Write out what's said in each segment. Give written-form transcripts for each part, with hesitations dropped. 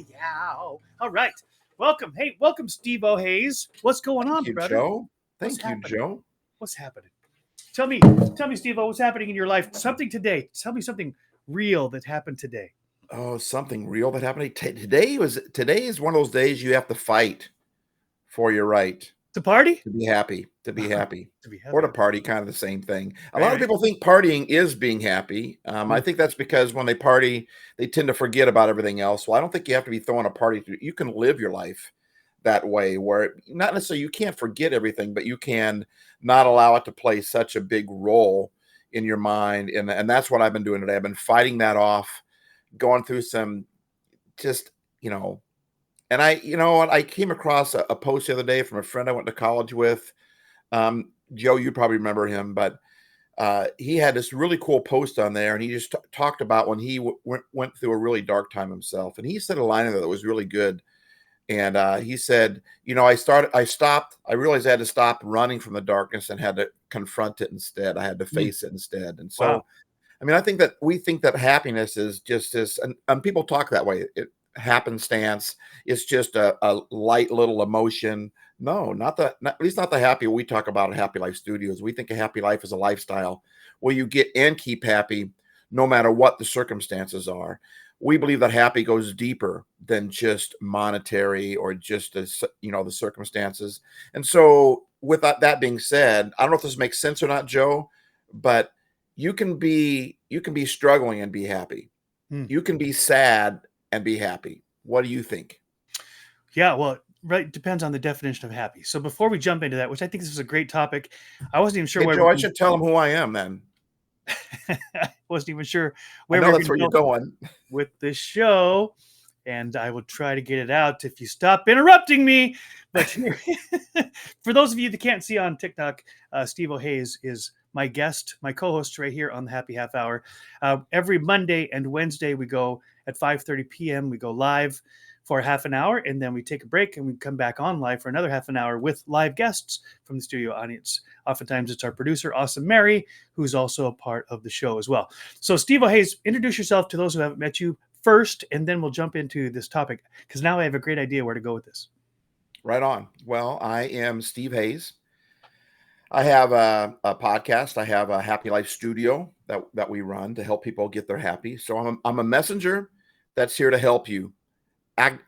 Yeah. All right. Welcome. Hey, welcome, Steve O'Hays. What's going Thank on, you, brother? Joe. What's Thank you, happening? Joe. What's happening? Tell me, Steve O, what's happening in your life? Something today. Tell me something real that happened today. Oh, something real that happened today is one of those days you have to fight for your right The party? to be happy, to be happy, To be or happy. to party, kind of the same thing. A lot of Right. people think partying is being happy. I Mm. think that's because when they party, they tend to forget about everything else. Well, I don't think you have to be throwing a party. You can live your life that way, where not necessarily you can't forget everything, but you can not allow it to play such a big role in your mind. And that's what I've been doing today. I've been fighting that off, going through some just, you know, and you know what, I came across a post the other day from a friend I went to college with. Joe, you probably remember him, but he had this really cool post on there, and he just talked about when he went through a really dark time himself. And he said a line in there that was really good. And he said, you know, I realized I had to stop running from the darkness and had to confront it instead. I had to Mm. face it instead. And Wow. so, I mean, I think that we think that happiness is just this, and people talk that way. Happenstance. It's just a light little emotion. No, at least not the happy we talk about at Happy Life Studios. We think a happy life is a lifestyle where you get and keep happy no matter what the circumstances are. We believe that happy goes deeper than just monetary or just the circumstances. And so, with that being said, I don't know if this makes sense or not, Joe, but you can be struggling and be happy. Mm. You can be sad and be happy. What do you think? Yeah, well, right, depends on the definition of happy. So before we jump into that, which I think this is a great topic, I wasn't even sure Hey, where Joe, we I can should tell them who I am then. wasn't even sure I where we know were that's going to where you're go going. with this show, and I will try to get it out if you stop interrupting me. But here, for those of you that can't see on TikTok, Steve O'Hays is my guest, my co-host right here on the Happy Half Hour. Every Monday and Wednesday we go at 5:30 p.m. We go live for half an hour, and then we take a break and we come back on live for another half an hour with live guests from the studio audience. Oftentimes it's our producer, Awesome Mary, who's also a part of the show as well. So Steve O'Hays, introduce yourself to those who haven't met you first, and then we'll jump into this topic because now I have a great idea where to go with this. Right on. Well, I am Steve Hayes. I have a podcast. I have a Happy Life Studio that we run to help people get their happy. So I'm a messenger that's here to help you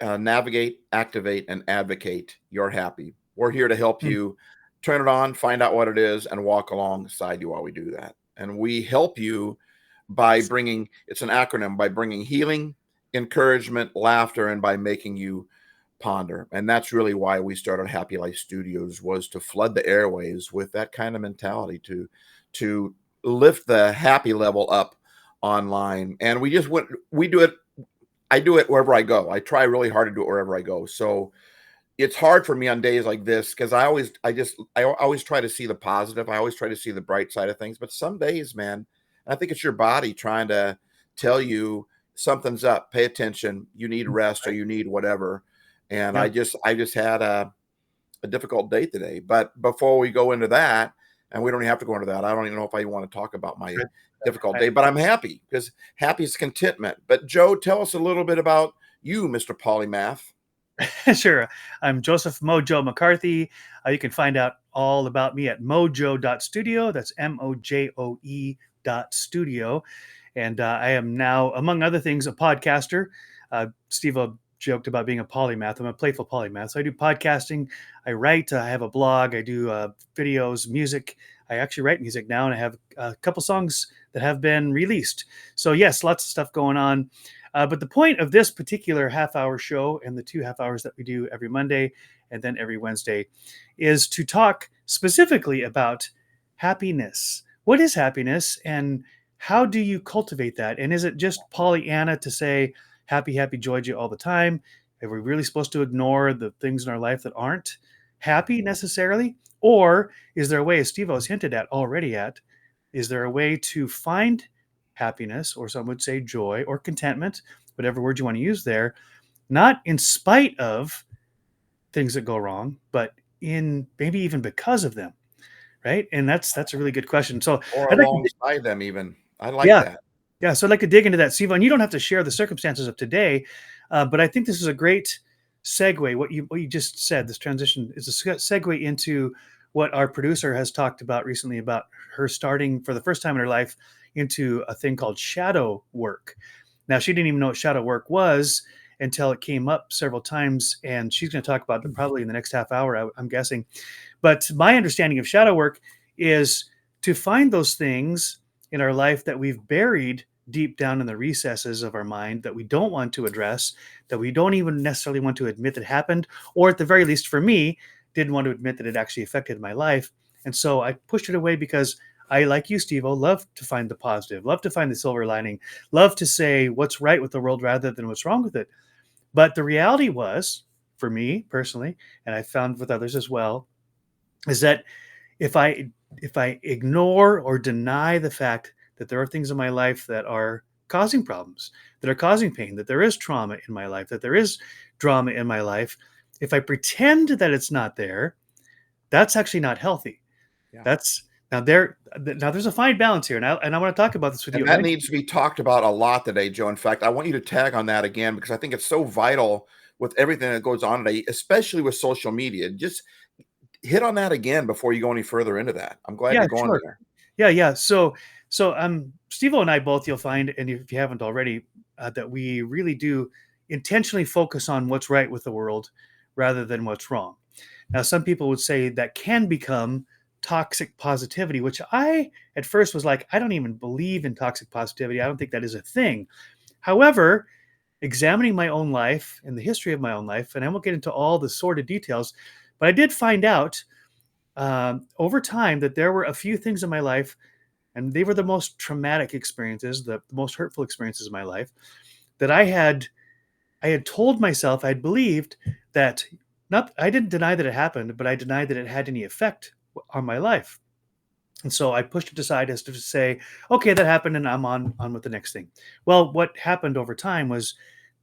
navigate, activate, and advocate your happy. We're here to help Hmm. you turn it on, find out what it is, and walk alongside you while we do that. And we help you by bringing, it's an acronym, by bringing healing, encouragement, laughter, and by making you ponder. And that's really why we started Happy Life Studios, was to flood the airwaves with that kind of mentality, to lift the happy level up online. And we do it. I do it wherever I go. I try really hard to do it wherever I go. So it's hard for me on days like this because I always try to see the positive. I always try to see the bright side of things. But some days, man, I think it's your body trying to tell you something's up. Pay attention. You need rest or you need whatever. And Yeah. I just had a difficult day today. But before we go into that, and we don't even have to go into that, I don't even know if I want to talk about my difficult day, but I'm happy because happy is contentment. But Joe, tell us a little bit about you, Mr. Polymath. Sure. I'm Joseph Mojo McCarthy. You can find out all about me at mojo.studio. That's MOJOE.studio. And I am now, among other things, a podcaster. Steve joked about being a polymath. I'm a playful polymath. So I do podcasting. I write. I have a blog. I do videos, music. I actually write music now, and I have a couple songs that have been released. So, yes, lots of stuff going on. But the point of this particular half-hour show and the 2 half hours that we do every Monday and then every Wednesday is to talk specifically about happiness. What is happiness, and how do you cultivate that? And is it just Pollyanna to say happy, happy, joy, joy all the time? Are we really supposed to ignore the things in our life that aren't happy necessarily? Or is there a way, as Steve has hinted at already is there a way to find happiness, or some would say joy or contentment, whatever word you want to use there, not in spite of things that go wrong, but in maybe even because of them, right? And that's a really good question. So Or I'd like to, alongside them even. I like yeah, that. yeah. So I'd like to dig into that, Siva. And you don't have to share the circumstances of today. But I think this is a great segue. What you just said, this transition is a segue into what our producer has talked about recently about her starting for the first time in her life into a thing called shadow work. Now, she didn't even know what shadow work was until it came up several times, and she's going to talk about it probably in the next half hour, I'm guessing. But my understanding of shadow work is to find those things in our life that we've buried deep down in the recesses of our mind that we don't want to address, that we don't even necessarily want to admit that happened, or at the very least for me, didn't want to admit that it actually affected my life. And so I pushed it away because I, like you, Steve, love to find the positive, love to find the silver lining, love to say what's right with the world rather than what's wrong with it. But the reality was, for me personally, and I found with others as well, is that if I ignore or deny the fact that there are things in my life that are causing problems, that are causing pain, that there is trauma in my life, that there is drama in my life, if I pretend that it's not there, that's actually not healthy. Yeah. That's now there's a fine balance here, and I want to talk about this with you And that eventually. needs to be talked about a lot today, Joe. In fact, I want you to tag on that again because I think it's so vital with everything that goes on today, especially with social media. Just hit on that again before you go any further into that. I'm glad Yeah, you're going sure. there. Yeah. So Steve and I both, you'll find, and if you haven't already, that we really do intentionally focus on what's right with the world rather than what's wrong. Now, some people would say that can become toxic positivity, which I at first was like, I don't even believe in toxic positivity. I don't think that is a thing. However, examining my own life and the history of my own life, and I won't get into all the sordid details, but I did find out over time that there were a few things in my life, and they were the most traumatic experiences, the most hurtful experiences of my life, that I had told myself, I'd believed that not I didn't deny that it happened, but I denied that it had any effect on my life. And so I pushed it aside as to say, okay, that happened, and I'm on with the next thing. Well, what happened over time was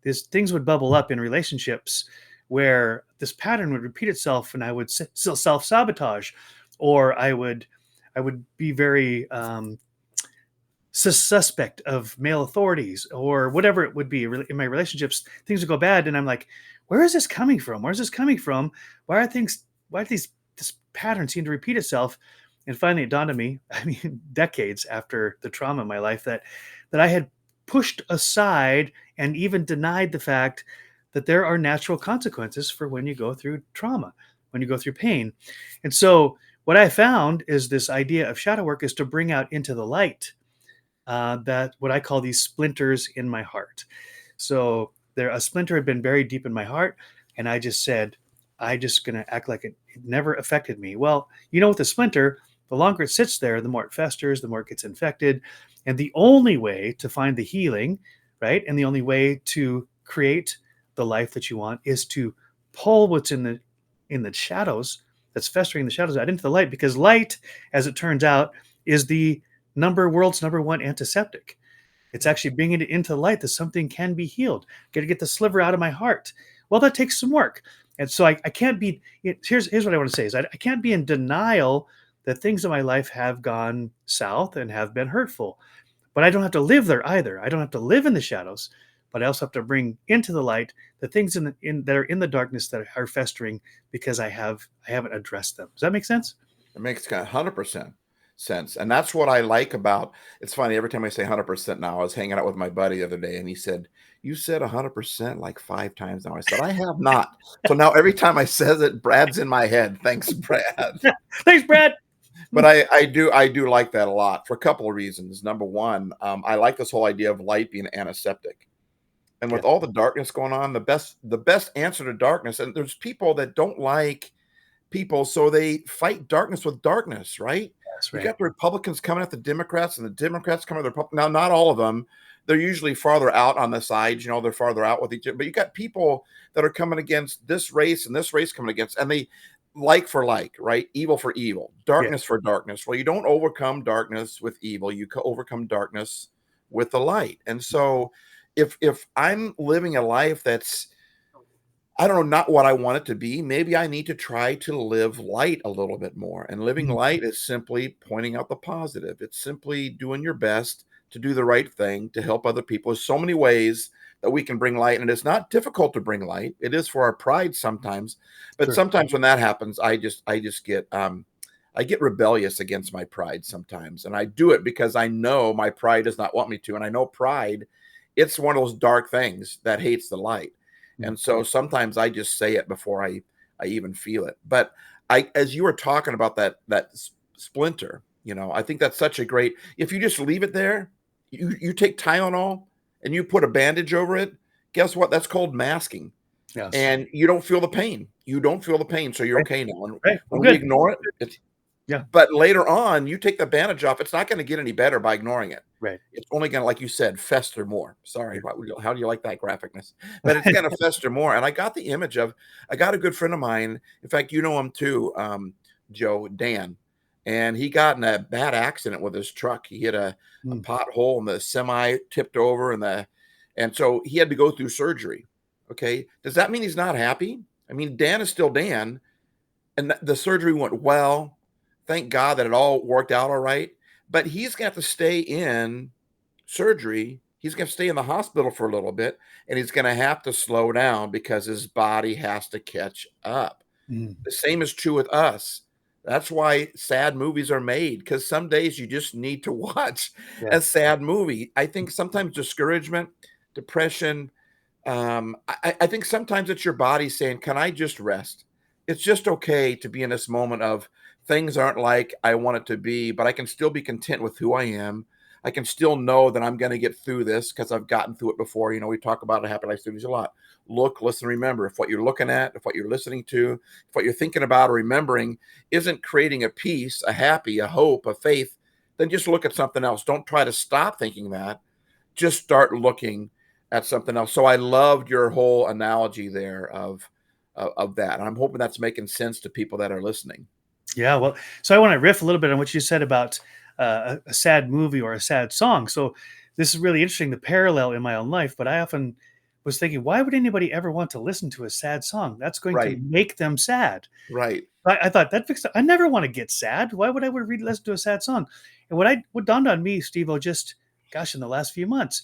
these things would bubble up in relationships where this pattern would repeat itself, and I would self sabotage, or I would be very suspect of male authorities or whatever it would be in my relationships. Things would go bad, and I'm like, where is this coming from? Where's this coming from? Why are these this pattern seem to repeat itself? And finally it dawned on me, I mean, decades after the trauma in my life, that I had pushed aside and even denied the fact that there are natural consequences for when you go through trauma, when you go through pain. And so what I found is this idea of shadow work is to bring out into the light that what I call these splinters in my heart. So a splinter had been buried deep in my heart, and I just said, I just gonna act like it never affected me. Well, with the splinter, the longer it sits there, the more it festers, the more it gets infected. And the only way to find the healing, right? And the only way to create the life that you want is to pull what's in the shadows, that's festering in the shadows, out into the light, because light, as it turns out, is the world's number one antiseptic. It's Yeah. actually bringing it into the light that something can be healed. Got to get the sliver out of my heart. Well, that takes some work. And so I can't be, here's what I want to say is I can't be in denial that things in my life have gone south and have been hurtful. But I don't have to live there either. I don't have to live in the shadows, but I also have to bring into the light the things that are in the darkness that are festering because I haven't addressed them. Does that make sense? It makes kind of 100% sense. And that's what I like about it's funny every time I say 100% now. I was hanging out with my buddy the other day and he said, "You said 100% like 5 times now." I said, "I have not." So now every time I says it, Brad's in my head. Thanks, Brad. Thanks, Brad. But I do like that a lot for a couple of reasons. Number one, I like this whole idea of light being antiseptic. And Yeah, with all the darkness going on, the best answer to darkness, and there's people that don't like people, so they fight darkness with darkness, right? that's You right. got the Republicans coming at the Democrats, and the Democrats coming at the Republicans. Now, not all of them. They're usually farther out on the sides, they're farther out with each other. But you got people that are coming against this race and this race coming against, and they like for like, right? Evil for evil, Yeah. darkness for darkness. Well, you don't overcome darkness with evil. You overcome darkness with the light. And so if I'm living a life that's I don't know, not what I want it to be. Maybe I need to try to live light a little bit more. And living Mhm. light is simply pointing out the positive. It's simply doing your best to do the right thing to help other people. There's so many ways that we can bring light. And it's not difficult to bring light. It is for our pride sometimes, but Sure. sometimes when that happens, I just get I get rebellious against my pride sometimes. And I do it because I know my pride does not want me to. And I know pride, it's one of those dark things that hates the light. Mm. And so sometimes I just say it before I even feel it. But as you were talking about that splinter, I think that's such a great, if you just leave it there, you take Tylenol and you put a bandage over it, guess what? That's called masking. Yes. And you don't feel the pain. You don't feel the pain, so you're Right. okay now. And Right. Well, when we good. ignore it, it's Yeah. but later on, you take the bandage off, it's not going to get any better by ignoring it. Right. It's only going to, like you said, fester more. Sorry, Yeah. how do you like that graphicness? But it's going to fester more. And I got the image of, I got a good friend of mine. In fact, you know him too, Joe, Dan. And he got in a bad accident with his truck. He hit a Mm. pothole and the semi tipped over and so he had to go through surgery. Okay. Does that mean he's not happy? I mean, Dan is still Dan. And the surgery went well. Thank God that it all worked out all right. But he's going to have to stay in surgery. He's going to stay in the hospital for a little bit, and he's going to have to slow down because his body has to catch up. Mm. The same is true with us. That's why sad movies are made, because some days you just need to watch Yeah. a sad movie. I think sometimes discouragement, depression, I think sometimes it's your body saying, can I just rest? It's just okay to be in this moment of things aren't like I want it to be, but I can still be content with who I am. I can still know that I'm going to get through this because I've gotten through it before. We talk about it, Happy Life Studies a lot. Look, listen, remember. If what you're looking at, if what you're listening to, if what you're thinking about or remembering isn't creating a peace, a happy, a hope, a faith, then just look at something else. Don't try to stop thinking that. Just start looking at something else. So I loved your whole analogy there of that. And I'm hoping that's making sense to people that are listening. Yeah. Well, so I want to riff a little bit on what you said about a sad movie or a sad song. So this is really interesting, the parallel in my own life. But I often was thinking, why would anybody ever want to listen to a sad song? That's going to Right. make them sad. Right. I thought that fixed it. I never want to get sad. Why would I listen to a sad song? And what dawned on me, Steve-O, just gosh, in the last few months,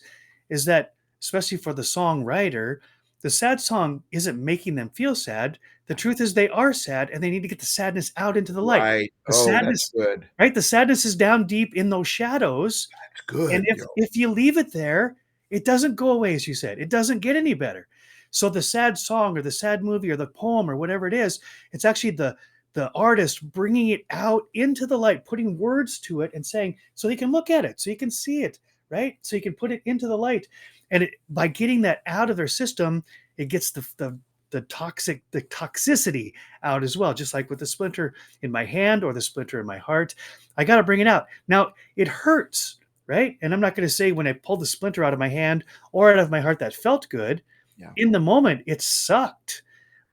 is that especially for the songwriter, the sad song isn't making them feel sad. The truth is they are sad and they need to get the sadness out into the light. Right. The Oh, that's sadness, good. right? The sadness is down deep in those shadows. That's And good, if yo. if you leave it there, it doesn't go away, as you said. It doesn't get any better. So the sad song or the sad movie or the poem or whatever it is, it's actually the artist bringing it out into the light, putting words to it and saying, so he can look at it, so he can see it, right? So you can put it into the light. And by getting that out of their system, it gets the toxicity out as well, just like with the splinter in my hand or the splinter in my heart. I got to bring it out. Now, it hurts, right? And I'm not going to say when I pulled the splinter out of my hand or out of my heart that felt good. Yeah. In the moment, it sucked,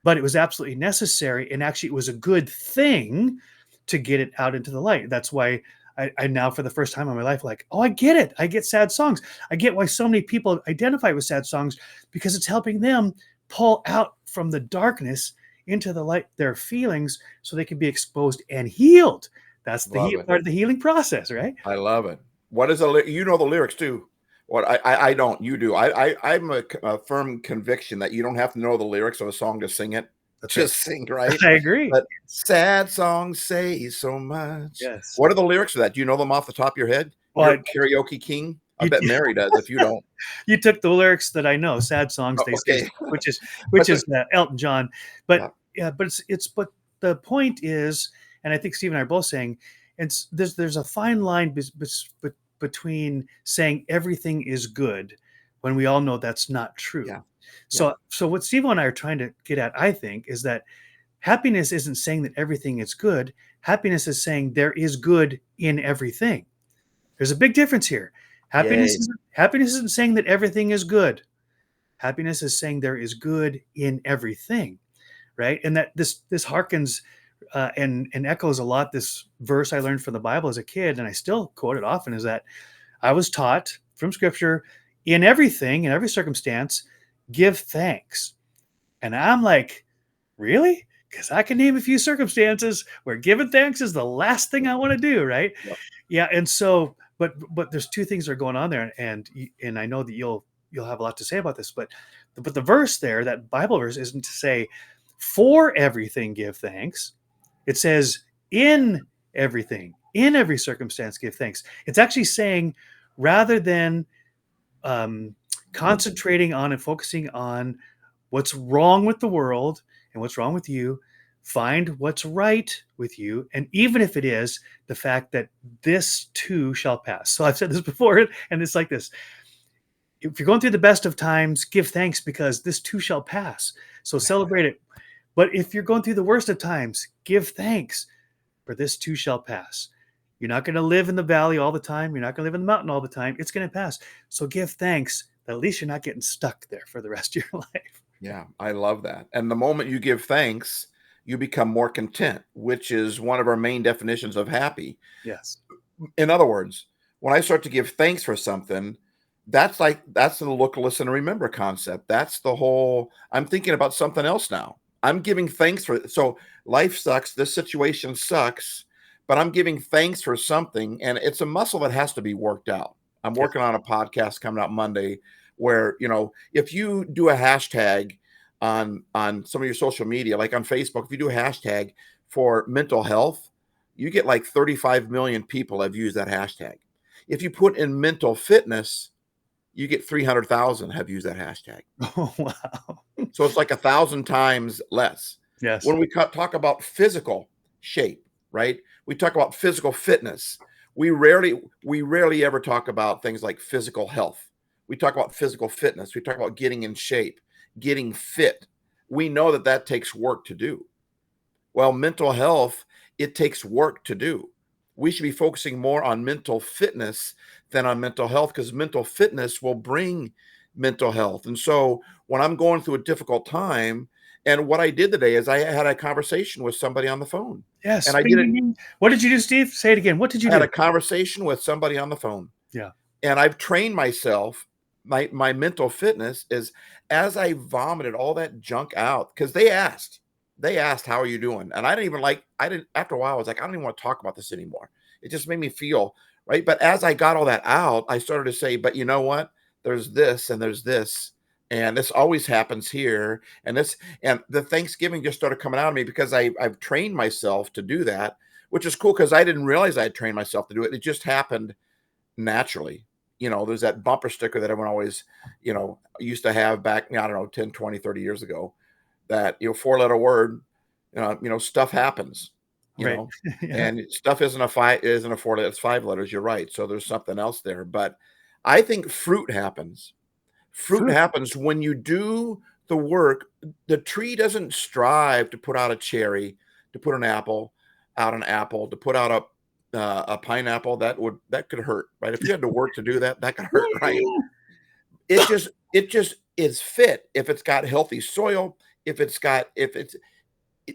but it was absolutely necessary. And actually, it was a good thing to get it out into the light. That's why I now, for the first time in my life, like, oh, I get it. I get sad songs. I get why so many people identify with sad songs, because it's helping them pull out from the darkness into the light their feelings so they can be exposed and healed. That's Love it. part of the healing process, right? I love it. What is you know the lyrics too? What I don't, you do. I'm a firm conviction that you don't have to know the lyrics of a song to sing it. That's Just sing, right? I agree. But sad songs say so much. Yes. What are the lyrics of that? Do you know them off the top of your head? Well, You're a karaoke king. I you, bet Mary does. If you don't, you took the lyrics that I know, sad songs, oh, they say, okay. which is Elton John. But Yeah. yeah, but but the point is, and I think Steve and I are both saying, there's a fine line between saying everything is good when we all know that's not true. Yeah. So what Steve and I are trying to get at, I think, is that happiness isn't saying that everything is good. Happiness is saying there is good in everything. There's a big difference here. Yay. Happiness isn't saying that everything is good. Happiness is saying there is good in everything, right? And that this harkens and echoes a lot this verse I learned from the Bible as a kid, and I still quote it often, is that I was taught from Scripture, in everything, in every circumstance, give thanks. And I'm like, really? Because I can name a few circumstances where giving thanks is the last thing I want to do, right? Yep. Yeah, and so, but there's two things that are going on there, and I know that you'll have a lot to say about this. But the verse there, that Bible verse, isn't to say for everything give thanks. It says in everything, in every circumstance give thanks. It's actually saying, rather than concentrating on and focusing on what's wrong with the world and what's wrong with you, find what's right with you. And even if it is the fact that this too shall pass. So I've said this before, and it's like this. If you're going through the best of times, give thanks because this too shall pass. So celebrate it. But if you're going through the worst of times, give thanks, for this too shall pass. You're not going to live in the valley all the time. You're not going to live in the mountain all the time. It's going to pass. So give thanks that at least you're not getting stuck there for the rest of your life. Yeah, I love that. And the moment you give thanks, you become more content, which is one of our main definitions of happy. Yes. In other words, when I start to give thanks for something, that's the look, listen, and remember concept. That's the whole, I'm thinking about something else now. I'm giving thanks for, so life sucks, this situation sucks, but I'm giving thanks for something, and it's a muscle that has to be worked out. I'm working on a podcast coming out Monday where, if you do a hashtag on some of your social media, like on Facebook, if you do a hashtag for mental health, you get like 35 million people have used that hashtag. If you put in mental fitness, you get 300,000 have used that hashtag. Oh, wow. So it's like 1,000 times less. Yes. When we talk about physical shape, right? We talk about physical fitness. We rarely ever talk about things like physical health. We talk about physical fitness. We talk about getting in shape, getting fit. We know that takes work to do. Well, mental health, it takes work to do. We should be focusing more on mental fitness than on mental health, because mental fitness will bring mental health. And so when I'm going through a difficult time, and what I did today is I had a conversation with somebody on the phone. Yes. And I did it. What did you do, Steve? Say it again. What did you I had do? a conversation with somebody on the phone. Yeah. And I've trained myself. My mental fitness is, as I vomited all that junk out, because they asked, how are you doing? And after a while, I was like, I don't even want to talk about this anymore. It just made me feel right. But as I got all that out, I started to say, but you know what? There's this and there's this. And this always happens here. And the Thanksgiving just started coming out of me because I've trained myself to do that, which is cool because I didn't realize I had trained myself to do it. It just happened naturally. There's that bumper sticker that everyone always, used to have back, I don't know, 10, 20, 30 years ago, that, 4-letter word, stuff happens, Right. Yeah. and stuff isn't a 4-letter, it's 5 letters. You're right. So there's something else there. But I think fruit happens. Fruit happens when you do the work. The tree doesn't strive to put out a cherry, to put an apple, to put out a pineapple. That could hurt, right? If you had to work to do that, that could hurt, right? It just is fit if it's got healthy soil,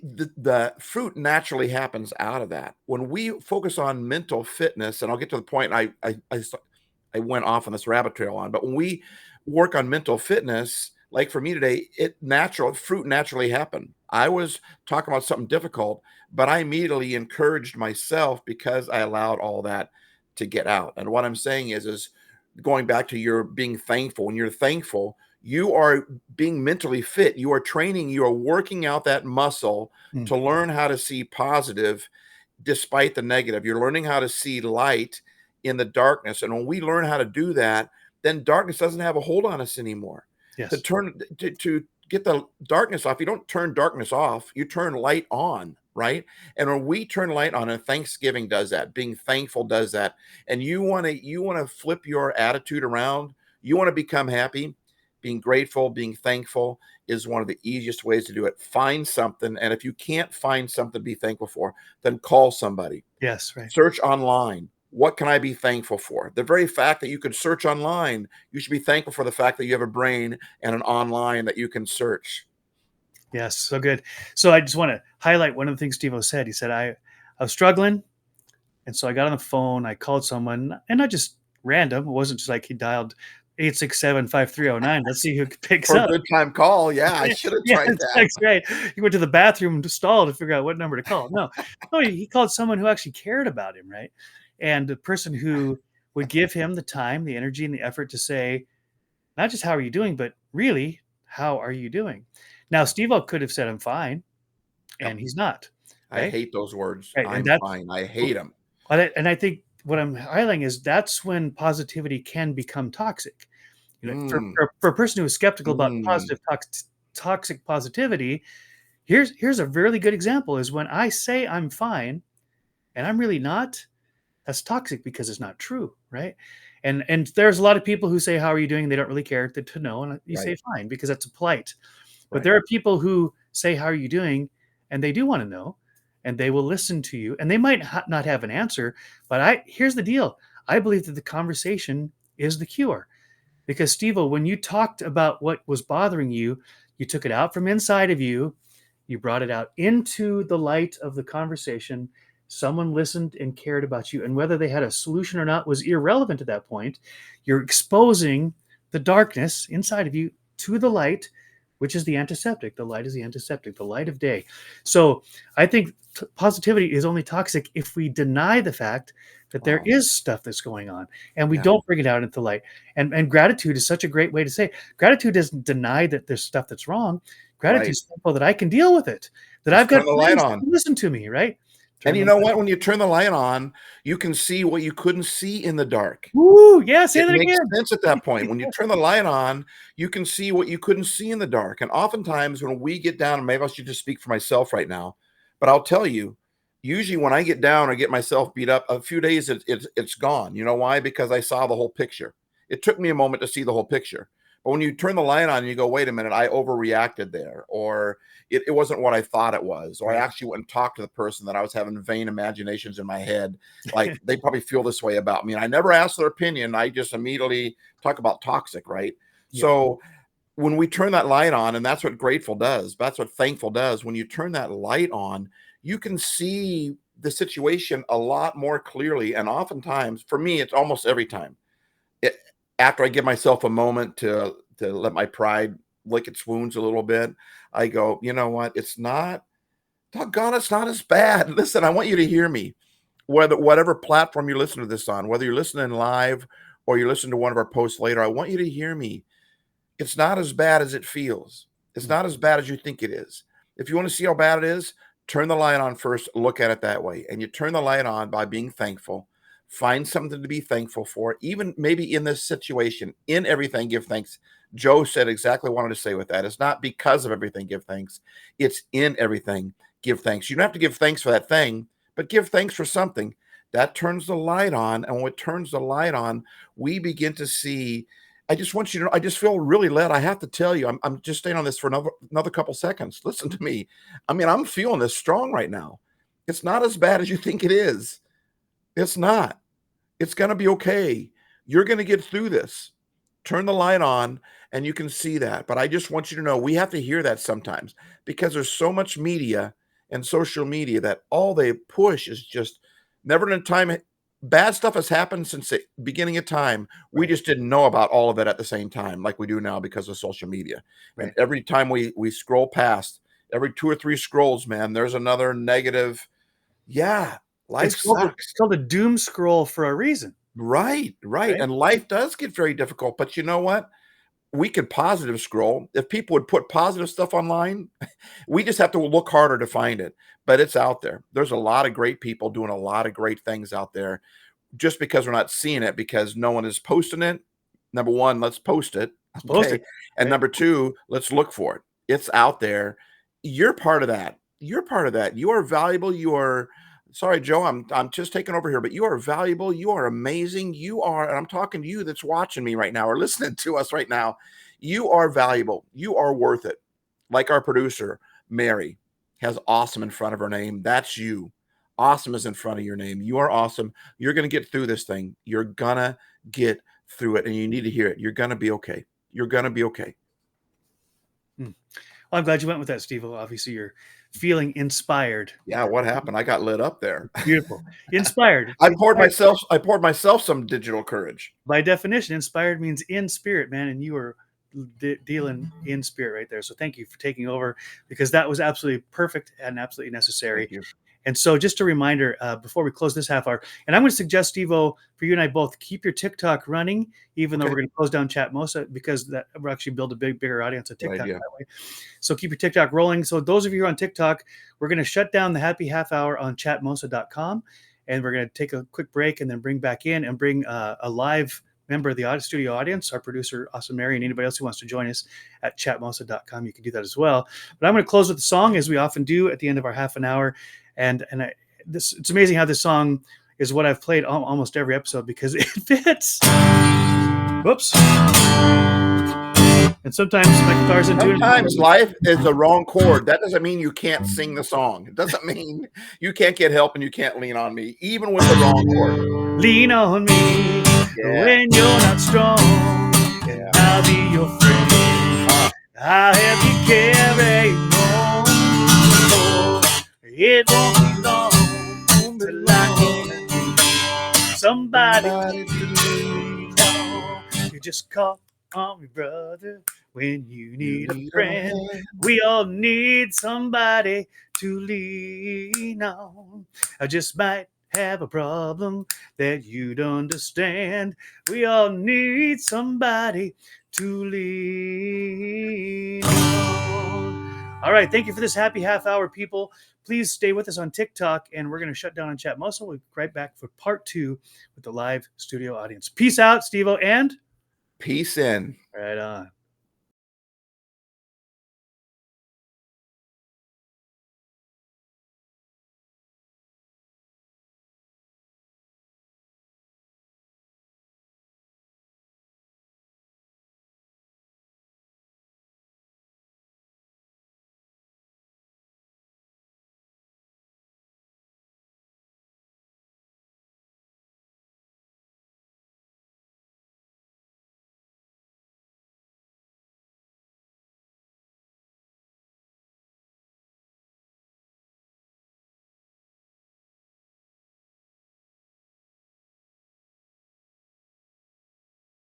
the fruit naturally happens out of that. When we focus on mental fitness, and I'll get to the point I went off on this rabbit trail on, but when we work on mental fitness, like for me today, fruit naturally happened. I was talking about something difficult, but I immediately encouraged myself because I allowed all that to get out. And what I'm saying is going back to your being thankful. When you're thankful, you are being mentally fit. You are training, you are working out that muscle to learn how to see positive despite the negative. You're learning how to see light in the darkness. And when we learn how to do that, then darkness doesn't have a hold on us anymore. Yes. To get the darkness off, you don't turn darkness off, you turn light on, right? And when we turn light on, and Thanksgiving does that, being thankful does that, and you want to flip your attitude around, you want to become happy, being grateful, being thankful is one of the easiest ways to do it. Find something, and if you can't find something to be thankful for, then call somebody. Yes, right. Search online. What can I be thankful for? The very fact that you could search online, you should be thankful for the fact that you have a brain and an online that you can search. Yes, so good. So I just want to highlight one of the things Steve-O said. He said, I was struggling, and so I got on the phone, I called someone, and not just random. It wasn't just like he dialed 867-5309. Let's see who picks For up. a good time call. Yeah, I should have tried that. That's great. He went to the bathroom to stall to figure out what number to call. No, he called someone who actually cared about him, right? And the person who would give him the time, the energy, and the effort to say, Not just how are you doing, but really, how are you doing? Now, Yeah. Steve-O could have said, I'm fine, Yep. and he's not. I Right. hate those words. Right. And I'm that's, fine. I hate them. and I think what I'm highlighting is that's when positivity can become toxic. Mm, For a person who is skeptical about mm, toxic positivity, here's a really good example is when I say I'm fine and I'm really not. That's toxic because it's not true, right? And there's a lot of people who say, how are you doing? They don't really care to know, and you say right. fine because that's polite. But Right. there are people who say, how are you doing? And they do want to know, and they will listen to you, and they might not have an answer. But here's the deal: I believe that the conversation is the cure. Because Steve, when you talked about what was bothering you, you took it out from inside of you, you brought it out into the light of the conversation. Someone listened and cared about you, and whether they had a solution or not was irrelevant at that point. You're exposing the darkness inside of you to the light, which is the antiseptic. The light is the antiseptic, the light of day. So I think positivity is only toxic if we deny the fact that there Wow. is stuff that's going on and we Yeah. don't bring it out into light. And gratitude is such a great way to say it. Gratitude doesn't deny that there's stuff that's wrong. Gratitude Right. is simple that I can deal with it, that I've Just got turn the light friends on. who listen to me, right? And Turn you the know light what? on. When you turn the light on, you can see what you couldn't see in the dark. Woo! Yeah, say It that makes again. sense at that point. When you turn the light on, you can see what you couldn't see in the dark. And oftentimes when we get down, and maybe I should just speak for myself right now, but I'll tell you, usually when I get down or get myself beat up, a few days it's gone. You know why? Because I saw the whole picture. It took me a moment to see the whole picture. But when you turn the light on and you go, wait a minute, I overreacted there, or it wasn't what I thought it was, or I Right. actually went and talked to the person that I was having vain imaginations in my head. Like they probably feel this way about me. And I never asked their opinion. I just immediately talk about toxic, right? Yep. So when we turn that light on, and that's what grateful does, that's what thankful does. When you turn that light on, you can see the situation a lot more clearly. And oftentimes, for me, it's almost every time it, after I give myself a moment to let my pride lick its wounds a little bit, I go, you know what? It's not, doggone, it's not as bad. Listen, I want you to hear me. Whatever platform you listen to this on, whether you're listening live or you listen to one of our posts later, I want you to hear me. It's not as bad as it feels. It's Mm. not as bad as you think it is. If you want to see how bad it is, turn the light on first, look at it that way. And you turn the light on by being thankful. Find something to be thankful for, even maybe in this situation. In everything, give thanks. Joe said exactly what I wanted to say with that. It's not because of everything, give thanks. It's in everything, give thanks. You don't have to give thanks for that thing, but give thanks for something. That turns the light on. And when it turns the light on, we begin to see. I just want you to know, I just feel really led. I have to tell you, I'm just staying on this for another couple seconds. Listen to me. I mean, I'm feeling this strong right now. It's not as bad as you think it is. It's not. It's going to be okay. You're going to get through this. Turn the light on and you can see that. But I just want you to know we have to hear that sometimes because there's so much media and social media that all they push is just never in a time. Bad stuff has happened since the beginning of time. We Right. just didn't know about all of it at the same time like we do now because of social media. And Right. every time we scroll past, every two or three scrolls, man, there's another negative. Yeah, life It's sucks. called a doom scroll for a reason, Right, right, right? and life does get very difficult, but you know what? We could positive scroll. If people would put positive stuff online, we just have to look harder to find it, but it's out there. There's a lot of great people doing a lot of great things out there. Just because we're not seeing it because no one is posting it, number 1, let's post it, Let's post it, okay? And right? number 2, let's look for it. It's out there. You're part of that. You're part of that. You are valuable. You are sorry, Joe, I'm just taking over here, but you are valuable. You are amazing. You are, and I'm talking to you that's watching me right now or listening to us right now. You are valuable. You are worth it. Like our producer, Mary, has awesome in front of her name. That's you. Awesome is in front of your name. You are awesome. You're going to get through this thing. You're going to get through it, and you need to hear it. You're going to be okay. You're going to be okay. Hmm. Well, I'm glad you went with that, Steve. Obviously, you're feeling inspired. Yeah, what happened? I got lit up there. Beautiful. Inspired. I poured Inspired. myself I poured myself some digital courage. By definition, inspired means in spirit, man, and you were dealing in spirit right there. So thank you for taking over because that was absolutely perfect and absolutely necessary. Thank you. And so just a reminder before we close this half hour, and I'm going to suggest, Steve-O, for you and I both, keep your TikTok running, even though we're going to close down Chatmosa, because that we'll actually build a bigger audience on TikTok that way. So keep your TikTok rolling. So those of you who are on TikTok, we're going to shut down the happy half hour on chatmosa.com, and we're going to take a quick break and then bring back in and bring a live member of the studio audience, our producer, Awesome Mary, and anybody else who wants to join us at chatmosa.com. You can do that as well. But I'm going to close with the song, as we often do at the end of our half an hour. And it's amazing how this song is what I've played almost every episode, because it fits. Whoops. And sometimes my guitar's in tune. Sometimes life is the wrong chord. That doesn't mean you can't sing the song. It doesn't mean you can't get help and you can't lean on me, even with the wrong chord. Lean on me when you're not strong, and I'll be your friend. I'll help you carry on. It won't be long till I need somebody to lean on. You just call on me, brother, when you need a friend. We all need somebody to lean on. I just might have a problem that you'd understand. We all need somebody to lean on. All right, thank you for this happy half hour, people. Please stay with us on TikTok, and we're going to shut down on Chatmosa. We'll be right back for part 2 with the live studio audience. Peace out, Steve-O, and peace in. right on.